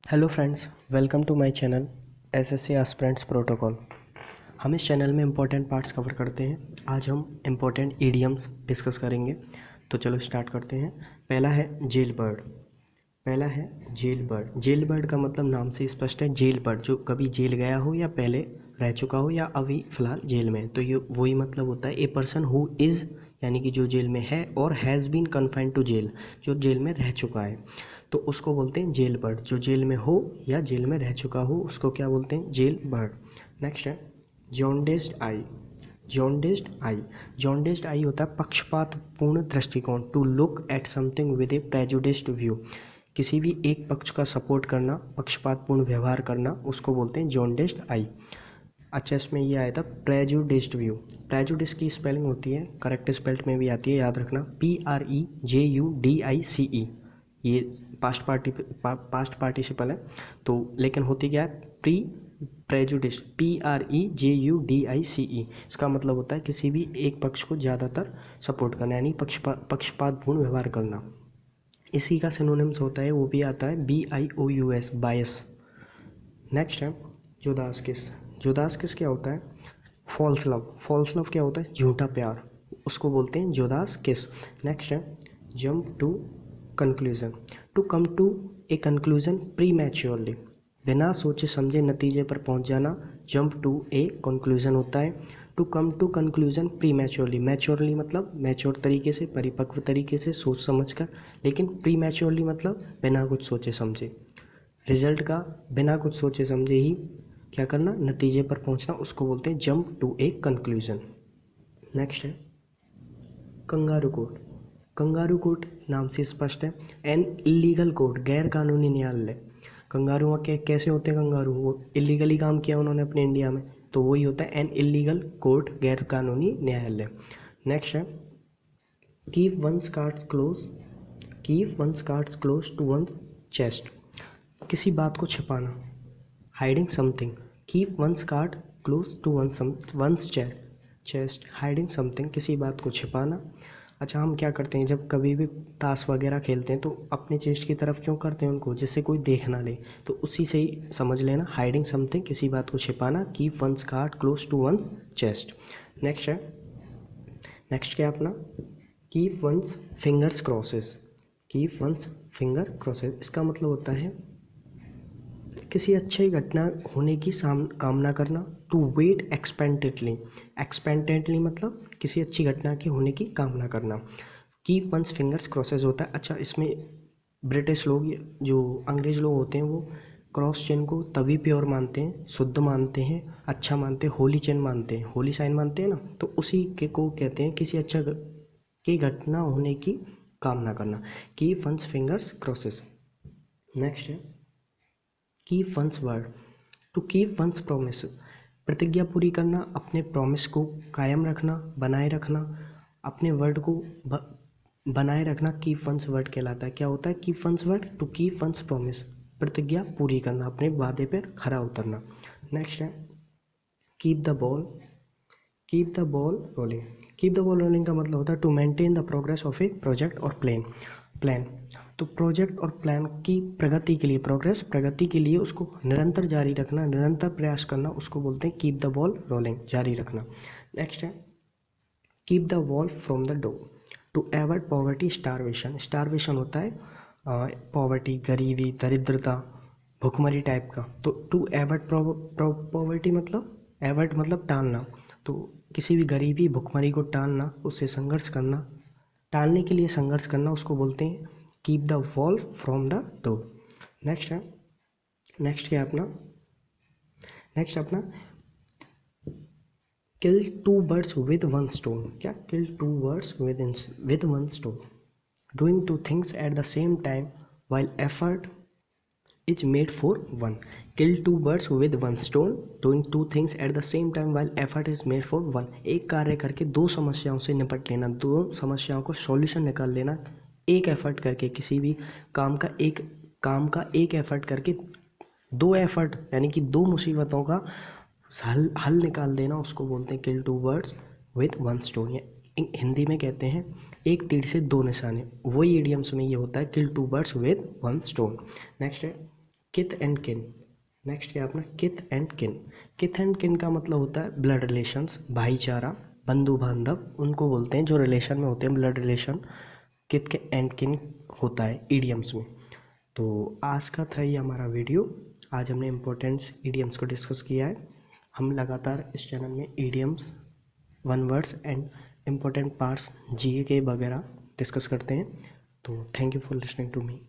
Hello friends, welcome to my channel SSC aspirants protocol. हम इस channel में important parts cover करते हैं। आज हम इम्पोर्टेंट ईडियम्स डिस्कस करेंगे। तो चलो स्टार्ट करते हैं। पहला है जेल बर्ड। पहला है जेल बर्ड। जेल बर्ड का मतलब नाम से स्पष्ट है, जेल बर्ड जो कभी जेल गया हो या पहले रह चुका हो या अभी फ़िलहाल जेल में है। तो ये वही मतलब होता है ए पर्सन हु इज़, यानी कि जो जेल में है, और has been confined to jail, जो जेल में रह चुका है, तो उसको बोलते हैं जेल बर्ड। जो जेल में हो या जेल में रह चुका हो उसको क्या बोलते हैं? Jail bird. नेक्स्ट है जॉन्डिस्ड आई। जॉन्डिस्ड आई। जॉन्डिस्ड आई होता है पक्षपातपूर्ण दृष्टिकोण, to look at something with a prejudiced view. किसी भी एक पक्ष का सपोर्ट करना, पक्षपातपूर्ण व्यवहार करना, उसको बोलते हैं जॉन्डिस्ड आई। अच्छा, इसमें ये आया था प्रेजुडिस्ड व्यू। प्रेजुडिस की स्पेलिंग होती है, करेक्ट स्पेल्ड में भी आती है, याद रखना, PREJUDICE। ये पास्ट पार्टिसिपल है, तो लेकिन होती क्या है? Prejudice, PREJUDICE। इसका मतलब होता है किसी भी एक पक्ष को ज़्यादातर सपोर्ट करना, यानी पक्षपातपूर्ण व्यवहार करना। इसी का सिनोनिम्स होता है, वो भी आता है BIOUS, बायस। नेक्स्ट है जुदास किस। जुदास किस क्या होता है? False love. फॉल्स लव क्या होता है? झूठा प्यार, उसको बोलते हैं जुदास किस। नेक्स्ट है jump to conclusion. To come to a conclusion prematurely, बिना सोचे समझे नतीजे पर पहुंच जाना, जंप टू ए कंक्लूजन होता है। To come to conclusion prematurely, maturely मतलब मैच्योर तरीके से, परिपक्व तरीके से, सोच समझ कर, लेकिन प्रीमैच्योरली मतलब बिना कुछ सोचे समझे, रिजल्ट का बिना कुछ सोचे समझे ही क्या करना, नतीजे पर पहुंचना, उसको बोलते हैं jump to a conclusion. Next है कंगारू कोर्ट। कंगारू कोर्ट नाम से स्पष्ट है, एन इलीगल कोर्ट, गैर कानूनी न्यायालय। कंगारू के कैसे होते हैं? कंगारू वो इलीगली काम किया उन्होंने अपने इंडिया में, तो वही होता है एन इलीगल कोर्ट, गैर कानूनी न्यायालय। नेक्स्ट है keep one's cards close. Keep one's cards close to one chest. किसी बात को छिपाना, hiding something. Keep one's card close to one's chest, hiding something, किसी बात को छिपाना। अच्छा, हम क्या करते हैं जब कभी भी ताश वगैरह खेलते हैं तो अपने चेस्ट की तरफ क्यों करते हैं उनको? जिससे कोई देख ना ले, तो उसी से ही समझ लेना, हाइडिंग समथिंग, किसी बात को छिपाना, keep one's card close to one chest. Next है, नेक्स्ट क्या अपना, keep one's fingers crosses. Keep one's finger crosses, इसका मतलब होता है किसी अच्छी घटना होने की कामना करना, टू वेट एक्सपेक्टेडली। एक्सपेक्टेडली मतलब किसी अच्छी घटना के होने की कामना करना। कीप वंस फिंगर्स क्रॉसेस होता है। अच्छा, इसमें ब्रिटिश लोग, जो अंग्रेज लोग होते हैं, वो क्रॉस चिन्ह को तभी प्योर मानते हैं, शुद्ध मानते हैं, अच्छा मानते हैं, होली चिन्ह मानते हैं, होली साइन मानते हैं ना, तो उसी के को कहते हैं किसी अच्छा की घटना होने की कामना करना, keep one's fingers crosses. Next है keep one's word. To keep one's promise, प्रतिज्ञा पूरी करना, अपने प्रॉमिस को कायम रखना, बनाए रखना, अपने वर्ड को बनाए रखना, कीप वंस वर्ड कहलाता है। क्या होता है keep one's word? To keep one's promise, प्रतिज्ञा पूरी करना, अपने वादे पर खरा उतरना। नेक्स्ट है keep the ball. Keep the ball rolling. Keep the ball rolling का मतलब होता है to maintain the progress of a project और प्लान। तो प्रोजेक्ट और प्लान की प्रगति के लिए, प्रोग्रेस प्रगति के लिए उसको निरंतर जारी रखना, निरंतर प्रयास करना, उसको बोलते हैं कीप द बॉल रोलिंग, जारी रखना। नेक्स्ट है keep the wall from the door. To avoid poverty starvation. Starvation होता है पॉवर्टी, गरीबी, दरिद्रता, भुखमरी टाइप का। तो टू एवॉइड पॉवर्टी मतलब, एवॉइड मतलब टालना, तो किसी भी गरीबी, भुखमरी को टालना, उससे संघर्ष करना, टालने के लिए संघर्ष करना, उसको बोलते हैं keep the wall from the door. Next है, नेक्स्ट क्या अपना, नेक्स्ट अपना kill two birds with one stone. क्या? Kill two birds with one stone, doing two things at the same time while effort is made for one. Kill two birds with one stone, doing two things at the same time while effort is made for one. एक कार्य करके दो समस्याओं से निपट लेना, दो समस्याओं को सॉल्यूशन निकाल लेना, एक एफर्ट करके, किसी भी काम का एक एफर्ट करके, दो एफर्ट यानी कि दो मुसीबतों का हल निकाल देना, उसको बोलते हैं kill two birds with one stone. या हिंदी में कहते हैं एक तीर से दो निशाने, वही इडियम्स में ये होता है kill two birds with one stone. Next है किथ एंड किन। नेक्स्ट क्या है अपना किथ एंड किन। किथ एंड किन का मतलब होता है ब्लड रिलेशंस, भाईचारा, बंधु बांधव, उनको बोलते हैं जो रिलेशन में होते हैं, ब्लड रिलेशन किथ के एंड किन होता है ईडियम्स में। तो आज का था ये हमारा वीडियो। आज हमने इम्पोर्टेंट्स ईडियम्स को डिस्कस किया है। हम लगातार इस चैनल में idioms, one words and important parts GA के वगैरह डिस्कस करते हैं। तो thank you for listening to me.